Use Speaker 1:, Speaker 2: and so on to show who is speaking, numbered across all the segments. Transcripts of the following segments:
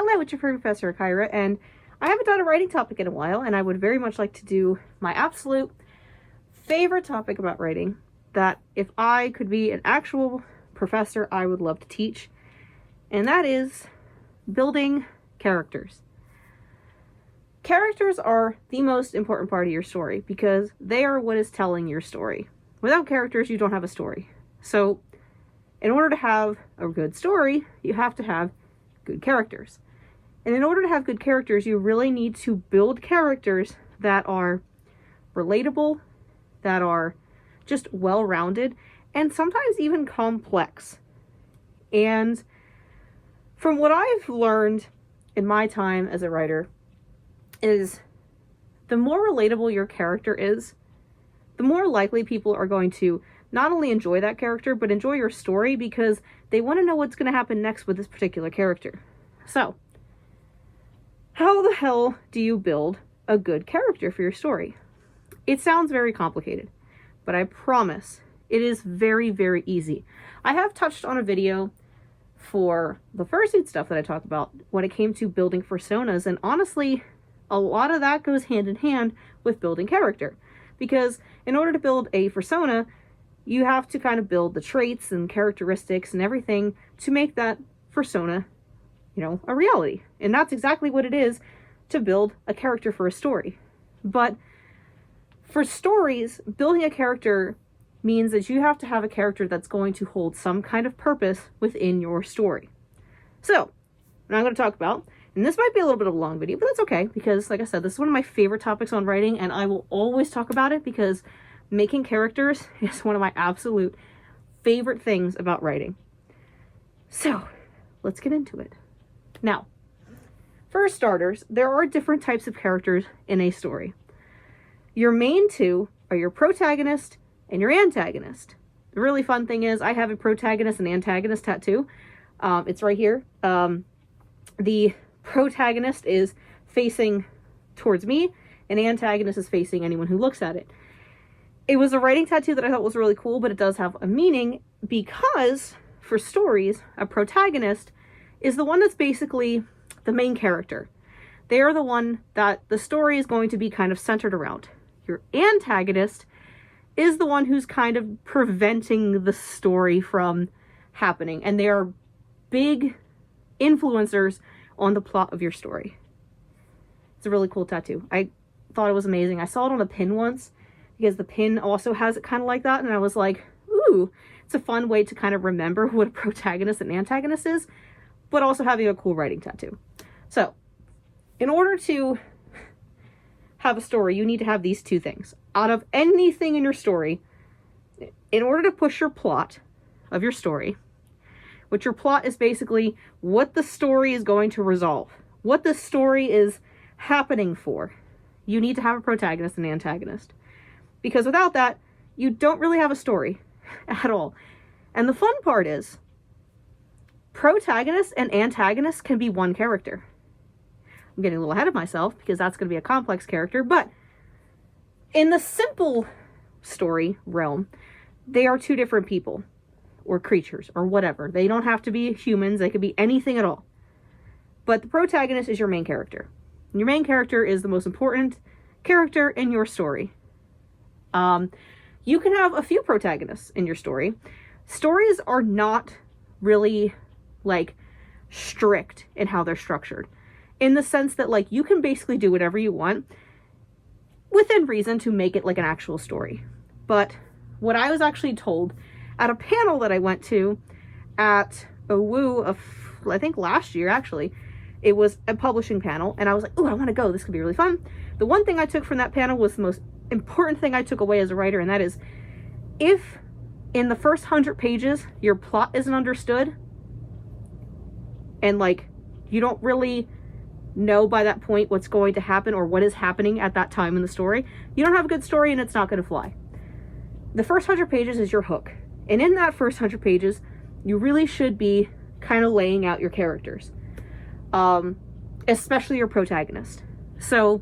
Speaker 1: Hello, it's your friend Professor Kyra, and I haven't done a writing topic in a while, and I would very much like to do my absolute favorite topic about writing, that if I could be an actual professor, I would love to teach, and that is building characters. Characters are the most important part of your story because they are what is telling your story. Without characters, you don't have a story. So, in order to have a good story, you have to have good characters. And in order to have good characters, you really need to build characters that are relatable, that are just well-rounded, and sometimes even complex. And from what I've learned in my time as a writer is the more relatable your character is, the more likely people are going to not only enjoy that character, but enjoy your story because they want to know what's going to happen next with this particular character. So, how the hell do you build a good character for your story? It sounds very complicated, but I promise it is very, very easy. I have touched on a video for the fursuit stuff that I talked about when it came to building personas, and honestly, a lot of that goes hand in hand with building character. Because in order to build a persona, you have to kind of build the traits and characteristics and everything to make that persona, a reality. And that's exactly what it is to build a character for a story. But for stories, building a character means that you have to have a character that's going to hold some kind of purpose within your story. So, what I'm going to talk about, and this might be a little bit of a long video, but that's okay, because like I said, this is one of my favorite topics on writing, and I will always talk about it because making characters is one of my absolute favorite things about writing. So, let's get into it. Now, for starters, there are different types of characters in a story. Your main two are your protagonist and your antagonist. The really fun thing is I have a protagonist and antagonist tattoo. It's right here. The protagonist is facing towards me, and the antagonist is facing anyone who looks at it. It was a writing tattoo that I thought was really cool, but it does have a meaning because for stories, a protagonist is the one that's basically the main character. They are the one that the story is going to be kind of centered around. Your antagonist is the one who's kind of preventing the story from happening, and they are big influencers on the plot of your story. It's a really cool tattoo. I thought it was amazing. I saw it on a pin once because the pin also has it kind of like that, and I was like, ooh, it's a fun way to kind of remember what a protagonist and antagonist is, but also having a cool writing tattoo. So, in order to have a story, you need to have these two things. Out of anything in your story, in order to push your plot of your story, which your plot is basically what the story is going to resolve, what the story is happening for, you need to have a protagonist and antagonist. Because without that, you don't really have a story at all. And the fun part is, protagonists and antagonists can be one character. I'm getting a little ahead of myself because that's going to be a complex character, but in the simple story realm, they are two different people or creatures or whatever. They don't have to be humans. They could be anything at all. But the protagonist is your main character. And your main character is the most important character in your story. You can have a few protagonists in your story. Stories are not really strict in how they're structured, in the sense that you can basically do whatever you want within reason to make it like an actual story. But what I was actually told at a panel that I went to at OWU of, I think last year actually, it was a publishing panel, and I was like, oh, I want to go, this could be really fun. The one thing I took from that panel was the most important thing I took away as a writer, and that is, if in the first 100 pages your plot isn't understood, and you don't really know by that point what's going to happen or what is happening at that time in the story, you don't have a good story and it's not going to fly. The first 100 pages is your hook. And in that first 100 pages, you really should be kind of laying out your characters. Especially your protagonist. So,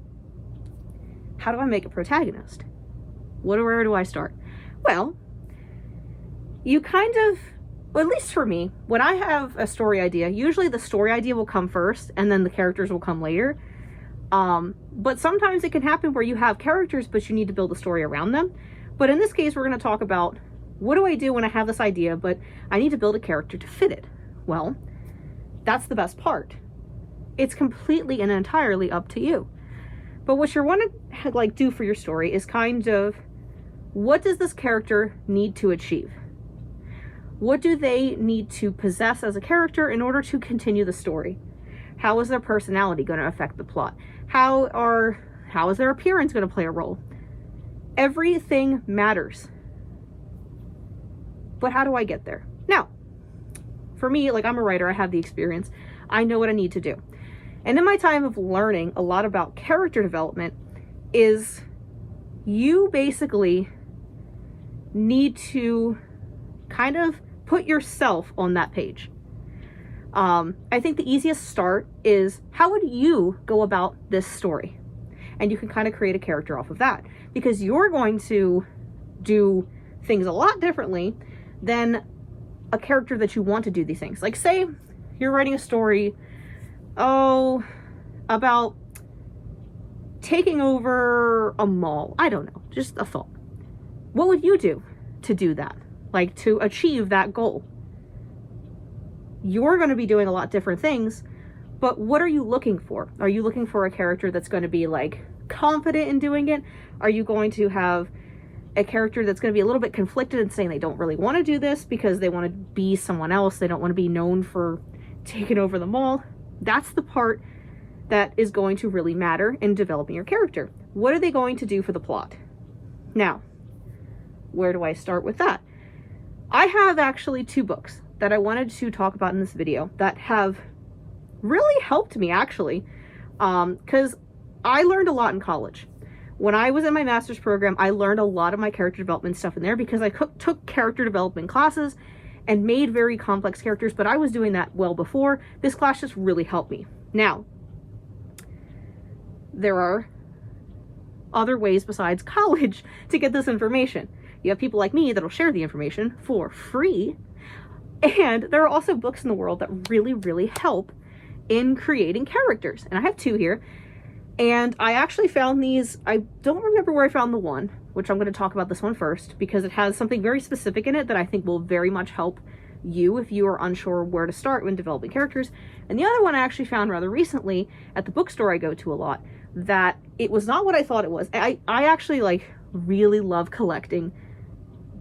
Speaker 1: how do I make a protagonist? Where do I start? Well, you kind of Well, at least for me, when I have a story idea, usually the story idea will come first and then the characters will come later. But sometimes it can happen where you have characters, but you need to build a story around them. But in this case, we're going to talk about what do I do when I have this idea, but I need to build a character to fit it. Well, that's the best part. It's completely and entirely up to you. But what you want to like do for your story is kind of, what does this character need to achieve? What do they need to possess as a character in order to continue the story? How is their personality going to affect the plot? How is their appearance going to play a role? Everything matters. But how do I get there? Now, for me, like, I'm a writer, I have the experience. I know what I need to do. And in my time of learning a lot about character development is you basically need to kind of put yourself on that page. I think the easiest start is, how would you go about this story? And you can kind of create a character off of that, because you're going to do things a lot differently than a character that you want to do these things. Like, say you're writing a story, about taking over a mall. I don't know, just a thought. What would you do to do that? Like, to achieve that goal? You're going to be doing a lot different things, but what are you looking for? Are you looking for a character that's going to be like confident in doing it? Are you going to have a character that's going to be a little bit conflicted and saying they don't really want to do this because they want to be someone else? They don't want to be known for taking over the mall. That's the part that is going to really matter in developing your character. What are they going to do for the plot? Now, where do I start with that? I have actually 2 books that I wanted to talk about in this video that have really helped me, actually, because I learned a lot in college. When I was in my master's program, I learned a lot of my character development stuff in there because I took character development classes and made very complex characters, but I was doing that well before. This class just really helped me. Now, there are other ways besides college to get this information. You have people like me that'll share the information for free. And there are also books in the world that really, really help in creating characters. And I have 2 here. And I actually found these, I don't remember where I found the one, which I'm going to talk about this one first, because it has something very specific in it that I think will very much help you if you are unsure where to start when developing characters. And the other one I actually found rather recently at the bookstore I go to a lot, that it was not what I thought it was. I actually like really love collecting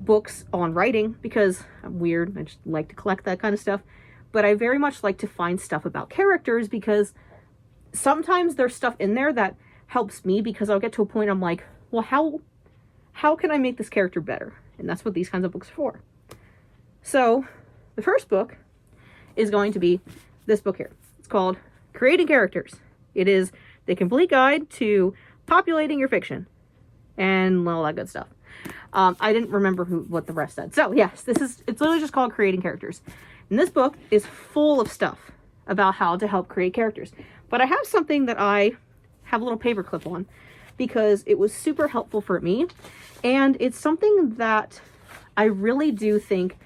Speaker 1: books on writing because I'm weird. I just like to collect that kind of stuff. But I very much like to find stuff about characters because sometimes there's stuff in there that helps me, because I'll get to a point I'm like, well, how can I make this character better? And that's what these kinds of books are for. So the first book is going to be this book here. It's called Creating Characters. It is the complete guide to populating your fiction and all that good stuff. I didn't remember what the rest said. So yes, it's literally just called Creating Characters. And this book is full of stuff about how to help create characters. But I have something that I have a little paperclip on because it was super helpful for me. And it's something that I really do think,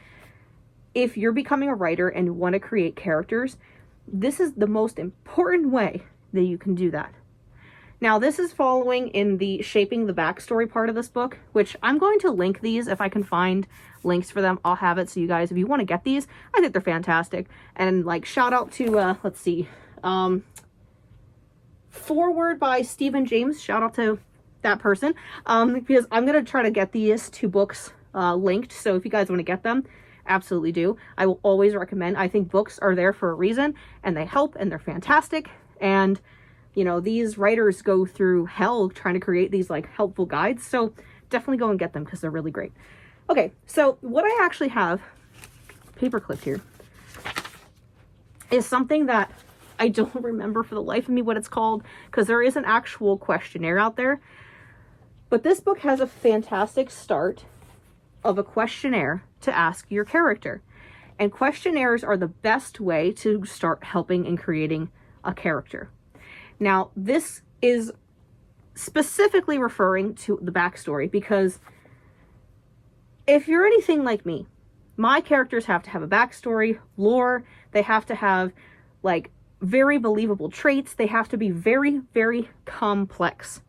Speaker 1: if you're becoming a writer and want to create characters, this is the most important way that you can do that. Now, this is following in the shaping the backstory part of this book, which I'm going to link these. If I can find links for them, I'll have it. So you guys, if you want to get these, I think they're fantastic. And like, shout out to, let's see, Forward by Stephen James. Shout out to that person. Because I'm going to try to get these 2 books linked. So if you guys want to get them, absolutely do. I will always recommend. I think books are there for a reason, and they help, and they're fantastic. And you know, these writers go through hell trying to create these like helpful guides. So definitely go and get them because they're really great. Okay, so what I actually have paperclipped here is something that I don't remember for the life of me what it's called, because there is an actual questionnaire out there. But this book has a fantastic start of a questionnaire to ask your character. And questionnaires are the best way to start helping in creating a character. Now, this is specifically referring to the backstory, because if you're anything like me, My characters have to have a backstory, lore, they have to have like very believable traits, they have to be very, very complex.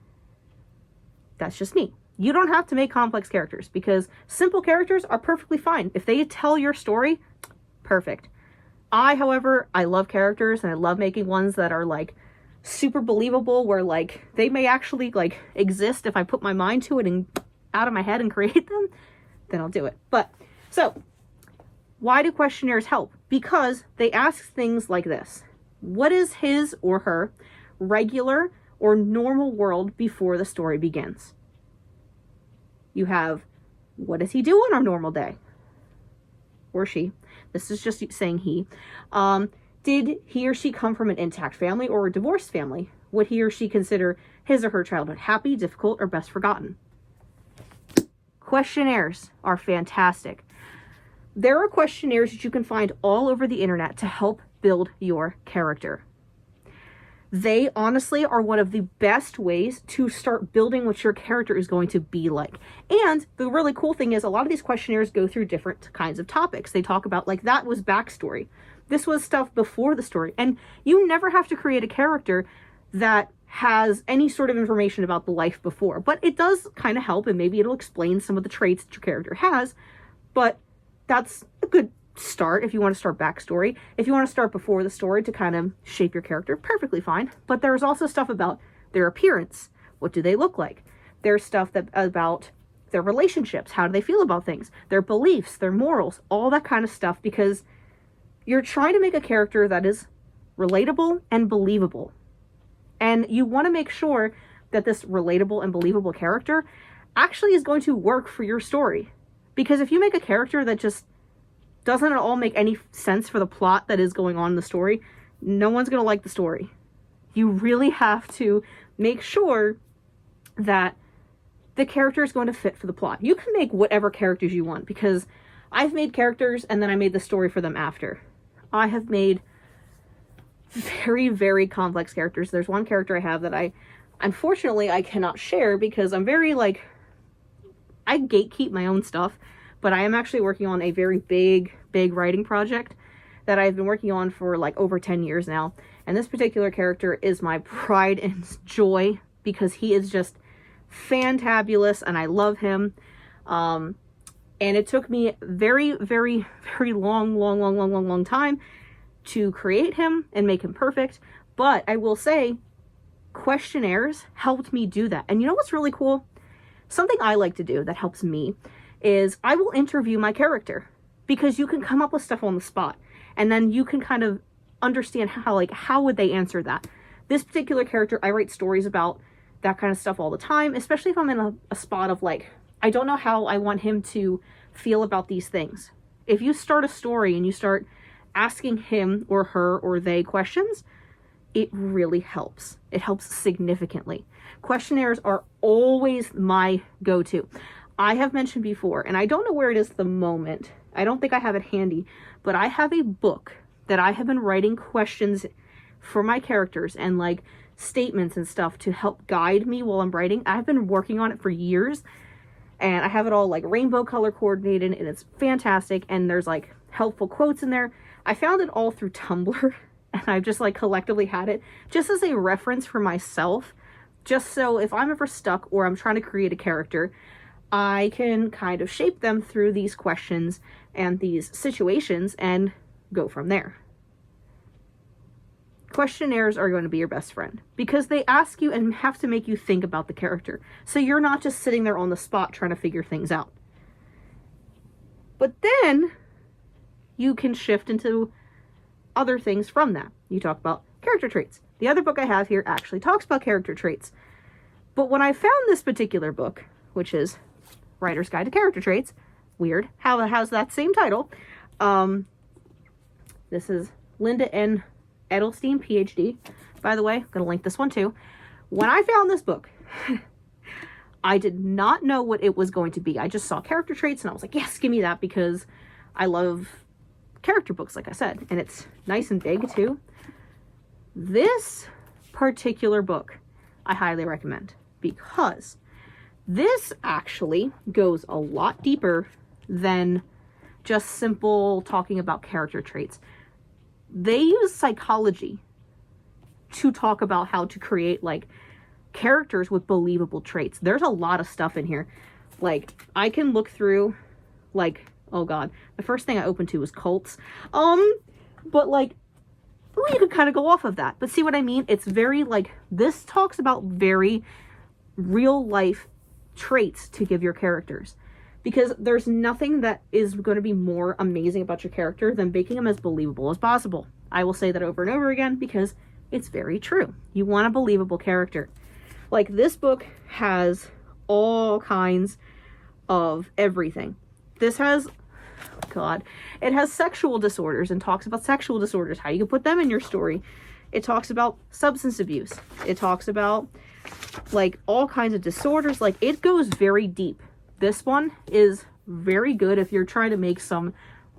Speaker 1: That's just me. You don't have to make complex characters because simple characters are perfectly fine. If they tell your story, perfect. However, I love characters and I love making ones that are like super believable where like they may actually like exist if I put my mind to it and out of my head and create them, then I'll do it. But so why do questionnaires help? Because they ask things like this. What is his or her regular or normal world before the story begins? You have, what does he do on a normal day? Or she. This is just saying he. Did he or she come from an intact family or a divorced family? Would he or she consider his or her childhood happy, difficult, or best forgotten? Questionnaires are fantastic. There are questionnaires that you can find all over the internet to help build your character. They honestly are one of the best ways to start building what your character is going to be like. And the really cool thing is a lot of these questionnaires go through different kinds of topics. They talk about like that was backstory. This was stuff before the story. And you never have to create a character that has any sort of information about the life before. But it does kind of help, and maybe it'll explain some of the traits that your character has. But that's a good start if you want to start backstory. If you want to start before the story to kind of shape your character, perfectly fine. But there's also stuff about their appearance. What do they look like? There's stuff that about their relationships. How do they feel about things? Their beliefs, their morals, all that kind of stuff, because you're trying to make a character that is relatable and believable. And you want to make sure that this relatable and believable character actually is going to work for your story. Because if you make a character that just doesn't at all make any sense for the plot that is going on in the story, no one's going to like the story. You really have to make sure that the character is going to fit for the plot. You can make whatever characters you want, because I've made characters and then I made the story for them after. I have made very, very complex characters. There's one character I have that unfortunately, I cannot share because I'm very I gatekeep my own stuff, but I am actually working on a very big writing project that I've been working on for like over 10 years now. And this particular character is my pride and joy because he is just fantabulous and I love him. And it took me very, very, very long time to create him and make him perfect. But I will say, questionnaires helped me do that. And you know what's really cool? Something I like to do that helps me is I will interview my character, because you can come up with stuff on the spot and then you can kind of understand how would they answer that. This particular character, I write stories about that kind of stuff all the time, especially if I'm in a spot of I don't know how I want him to feel about these things. If you start a story and you start asking him or her or they questions, it really helps. It helps significantly. Questionnaires are always my go-to. I have mentioned before, and I don't know where it is at the moment. I don't think I have it handy, but I have a book that I have been writing questions for my characters and statements and stuff to help guide me while I'm writing. I've been working on it for years, and I have it all rainbow color coordinated, and it's fantastic. And there's helpful quotes in there. I found it all through Tumblr, and I've just collectively had it just as a reference for myself, just so if I'm ever stuck or I'm trying to create a character, I can kind of shape them through these questions and these situations and go from there. Questionnaires are going to be your best friend because they ask you and have to make you think about the character. So you're not just sitting there on the spot trying to figure things out. But then you can shift into other things from that. You talk about character traits. The other book I have here actually talks about character traits. But when I found this particular book, which is Writer's Guide to Character Traits, weird how it has that same title. This is Linda N. Edelstein, PhD. By the way, I'm going to link this one too. When I found this book, I did not know what it was going to be. I just saw character traits and I was like, yes, give me that, because I love character books, like I said. And it's nice and big too. This particular book, I highly recommend, because this actually goes a lot deeper than just simple talking about character traits. They use psychology to talk about how to create like characters with believable traits. There's a lot of stuff in here. Like, I can look through, like, oh god, the first thing I opened to was cults. But like, you could kind of go off of that. But see what I mean? It's very like, this talks about very real life traits to give your characters. Because there's nothing that is going to be more amazing about your character than making them as believable as possible. I will say that over and over again because it's very true. You want a believable character. Like, this book has all kinds of everything. This has, God, it has sexual disorders and talks about sexual disorders, how you can put them in your story. It talks about substance abuse. It talks about like all kinds of disorders. Like, it goes very deep. This one is very good if you're trying to make some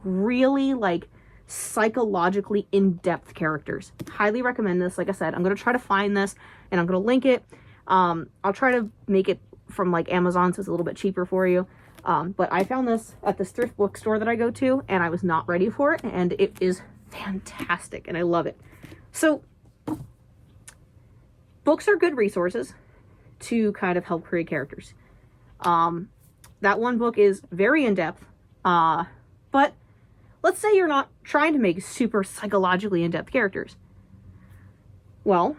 Speaker 1: really like psychologically in-depth characters. Highly recommend this. Like I said, I'm going to try to find this and I'm going to link it. I'll try to make it from like Amazon so it's a little bit cheaper for you. But I found this at this thrift bookstore that I go to and I was not ready for it, and it is fantastic and I love it. So books are good resources to kind of help create characters. That one book is very in-depth, but let's say you're not trying to make super psychologically in-depth characters. Well,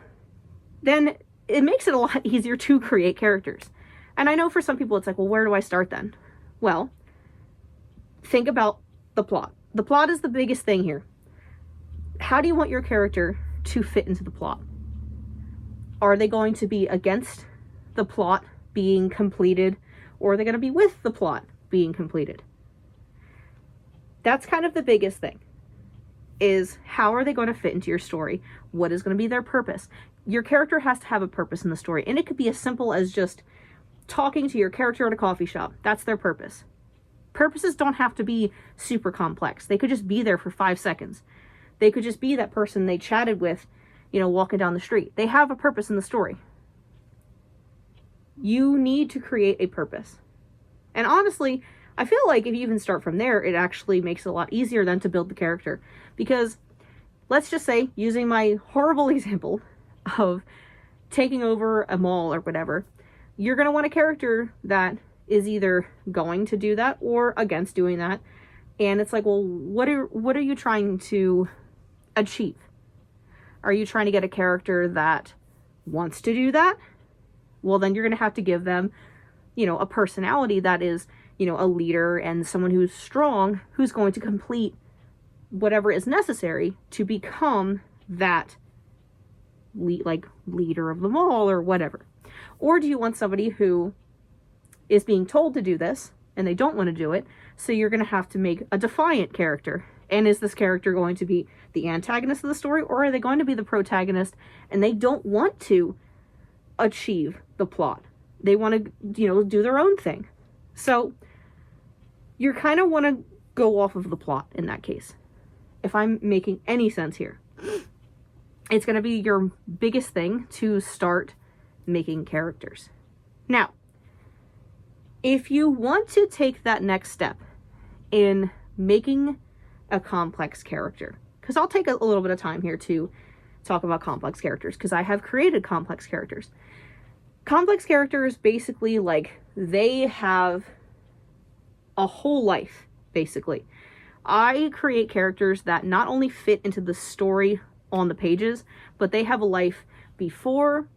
Speaker 1: then it makes it a lot easier to create characters. And I know for some people it's like, well, where do I start then? Well, think about the plot. The plot is the biggest thing here. How do you want your character to fit into the plot? Are they going to be against the plot being completed, or are they going to be with the plot being completed? That's kind of the biggest thing, is how are they going to fit into your story? What is going to be their purpose? Your character has to have a purpose in the story, and it could be as simple as just talking to your character at a coffee shop. That's their purpose. Purposes don't have to be super complex. They could just be there for 5 seconds. They could just be that person they chatted with, you know, walking down the street. They have a purpose in the story. You need to create a purpose. And honestly, I feel like if you even start from there, it actually makes it a lot easier then to build the character. Because let's just say, using my horrible example of taking over a mall or whatever, you're going to want a character that is either going to do that or against doing that. And it's like, well, what are you trying to achieve? Are you trying to get a character that wants to do that? Well, then you're going to have to give them, you know, a personality that is, you know, a leader and someone who's strong, who's going to complete whatever is necessary to become that leader of the mall or whatever. Or do you want somebody who is being told to do this and they don't want to do it, so you're going to have to make a defiant character? And is this character going to be the antagonist of the story, or are they going to be the protagonist and they don't want to achieve the plot? They want to, you know, do their own thing. So you kind of want to go off of the plot in that case. If I'm making any sense here, it's going to be your biggest thing to start making characters. Now, if you want to take that next step in making a complex character, because I'll take a little bit of time here to talk about complex characters, because I have created complex characters. Complex characters, basically, like, they have a whole life, basically. I create characters that not only fit into the story on the pages, but they have a life before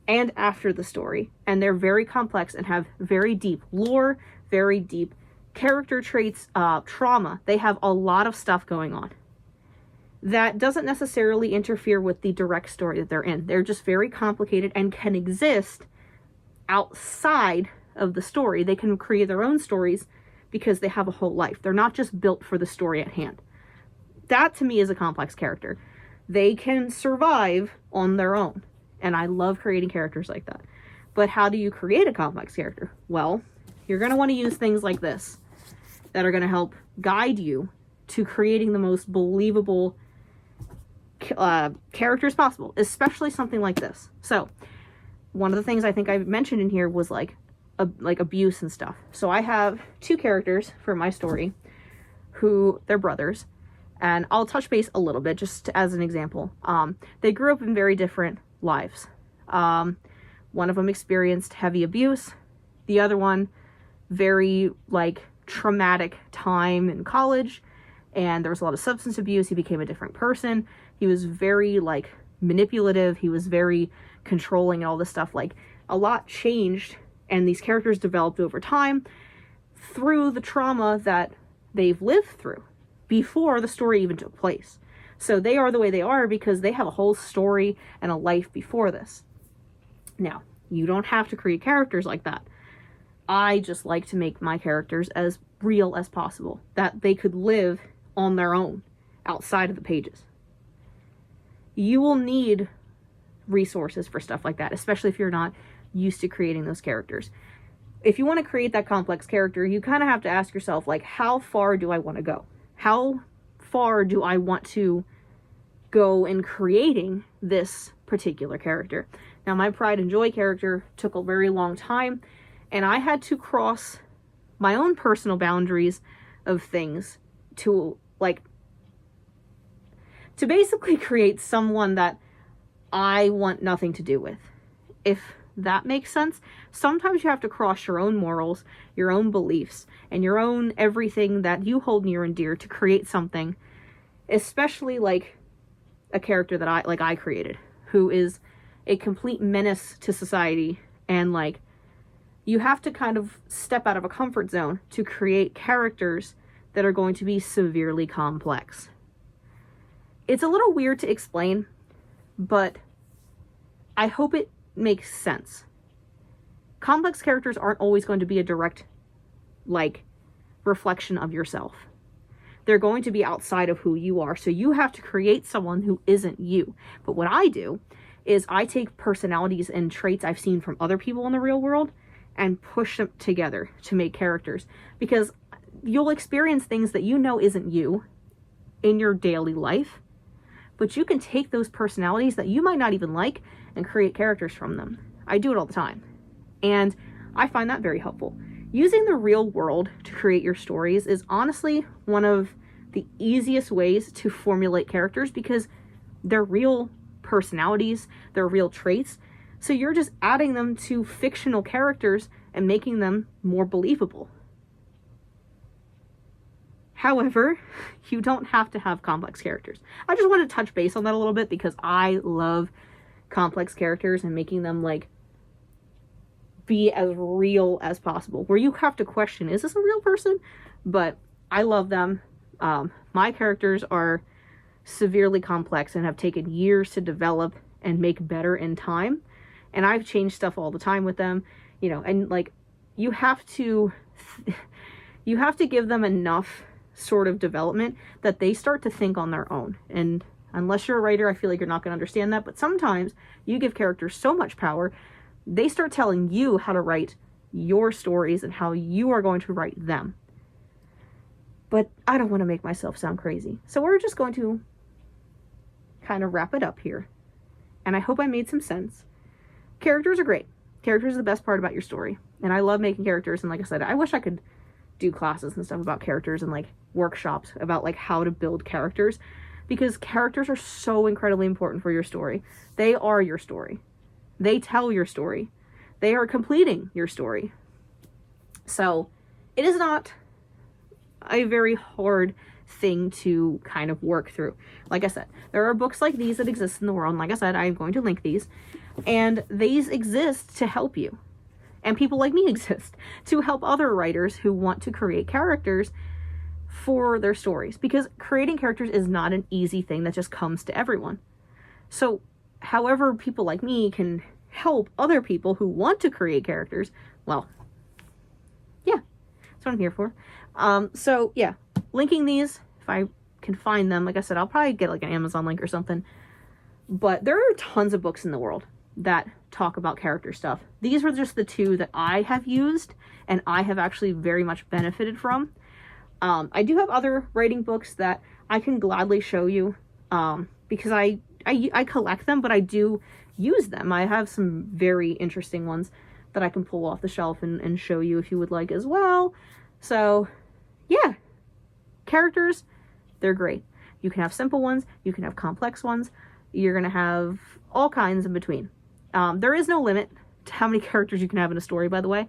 Speaker 1: and after the story, and they're very complex and have very deep lore, very deep character traits, trauma. They have a lot of stuff going on that doesn't necessarily interfere with the direct story that they're in. They're just very complicated and can exist outside of the story. They can create their own stories because they have a whole life. They're not just built for the story at hand. That, to me, is a complex character. They can survive on their own. And I love creating characters like that. But how do you create a complex character? Well, you're going to want to use things like this that are going to help guide you to creating the most believable characters possible, especially something like this. So, one of the things I think I mentioned in here was like abuse and stuff. So I have 2 characters for my story. who they're brothers, and I'll touch base a little bit just as an example. They grew up in very different lives. One of them experienced heavy abuse. The other one, very like traumatic time in college, and there was a lot of substance abuse. He became a different person. He was very like manipulative. He was very controlling and all this stuff. Like, a lot changed, and these characters developed over time through the trauma that they've lived through before the story even took place. So they are the way they are because they have a whole story and a life before this. Now, you don't have to create characters like that. I just like to make my characters as real as possible, that they could live on their own outside of the pages. You will need resources for stuff like that, especially if you're not used to creating those characters. If you want to create that complex character, you kind of have to ask yourself, like, how far do I want to go? How far do I want to go in creating this particular character? Now, my Pride and Joy character took a very long time, and I had to cross my own personal boundaries of things to, like, to basically create someone that I want nothing to do with. If that makes sense. Sometimes you have to cross your own morals, your own beliefs, and your own everything that you hold near and dear to create something, especially like a character that I created, who is a complete menace to society. And like, you have to kind of step out of a comfort zone to create characters that are going to be severely complex. It's a little weird to explain, but I hope it makes sense. Complex characters aren't always going to be a direct, like, reflection of yourself. They're going to be outside of who you are, so you have to create someone who isn't you. But what I do is I take personalities and traits I've seen from other people in the real world and push them together to make characters, because you'll experience things that you know isn't you in your daily life, but you can take those personalities that you might not even like and create characters from them. I do it all the time, and I find that very helpful. Using the real world to create your stories is honestly one of the easiest ways to formulate characters, because they're real personalities, they're real traits, so you're just adding them to fictional characters and making them more believable. However, you don't have to have complex characters. I just want to touch base on that a little bit because I love complex characters and making them like be as real as possible, where you have to question, is this a real person? But I love them. My characters are severely complex and have taken years to develop and make better in time, and I've changed stuff all the time with them, you know. And like, you have to give them enough sort of development that they start to think on their own. And unless you're a writer, I feel like you're not going to understand that, but sometimes you give characters so much power, they start telling you how to write your stories and how you are going to write them. But I don't want to make myself sound crazy, so we're just going to kind of wrap it up here. And I hope I made some sense. Characters are great. Characters are the best part about your story, and I love making characters. And like I said, I wish I could do classes and stuff about characters and like workshops about like how to build characters, because characters are so incredibly important for your story. They are your story. They tell your story. They are completing your story. So it is not a very hard thing to kind of work through. Like I said, there are books like these that exist in the world. And like I said, I'm going to link these, and these exist to help you. And people like me exist to help other writers who want to create characters for their stories, because creating characters is not an easy thing that just comes to everyone. So however people like me can help other people who want to create characters, well, yeah, that's what I'm here for. So yeah, linking these, if I can find them, like I said, I'll probably get like an Amazon link or something. But there are tons of books in the world that talk about character stuff. These were just the two that I have used and I have actually very much benefited from. I do have other writing books that I can gladly show you, because I collect them, but I do use them. I have some very interesting ones that I can pull off the shelf and show you if you would like as well. So yeah, characters, they're great. You can have simple ones, you can have complex ones, you're going to have all kinds in between. There is no limit to how many characters you can have in a story, by the way.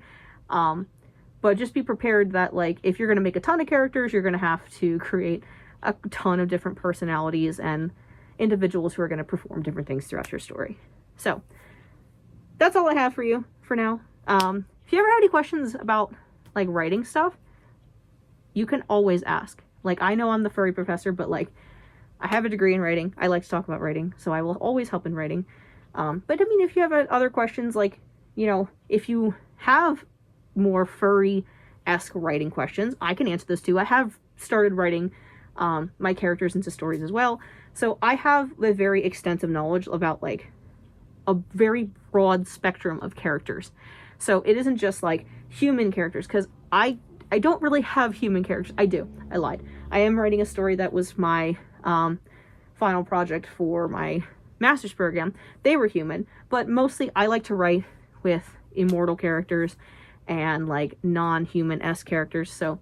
Speaker 1: But just be prepared that, like, if you're going to make a ton of characters, you're going to have to create a ton of different personalities and individuals who are going to perform different things throughout your story. So, that's all I have for you for now. If you ever have any questions about, like, writing stuff, you can always ask. Like, I know I'm the furry professor, but, like, I have a degree in writing. I like to talk about writing, so I will always help in writing. But, I mean, if you have other questions, like, you know, if you have more furry-esque writing questions, I can answer those too. I have started writing my characters into stories as well, so I have a very extensive knowledge about, like, a very broad spectrum of characters. So it isn't just, like, human characters, because I don't really have human characters. I do. I lied. I am writing a story that was my final project for my master's program. They were human, but mostly I like to write with immortal characters and, like, non-human-esque characters, so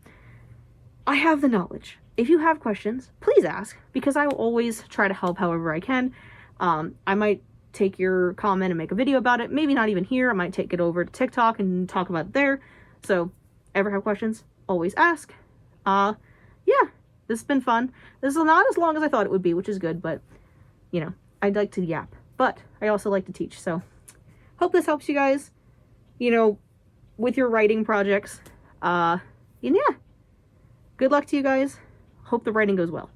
Speaker 1: I have the knowledge. If you have questions, please ask, because I will always try to help however I can. I might take your comment and make a video about it. Maybe not even here. I might take it over to TikTok and talk about it there. So, ever have questions, always ask. Yeah, this has been fun. This is not as long as I thought it would be, which is good, but, you know, I'd like to yap. But I also like to teach, so hope this helps you guys, you know, with your writing projects. And yeah, good luck to you guys. Hope the writing goes well.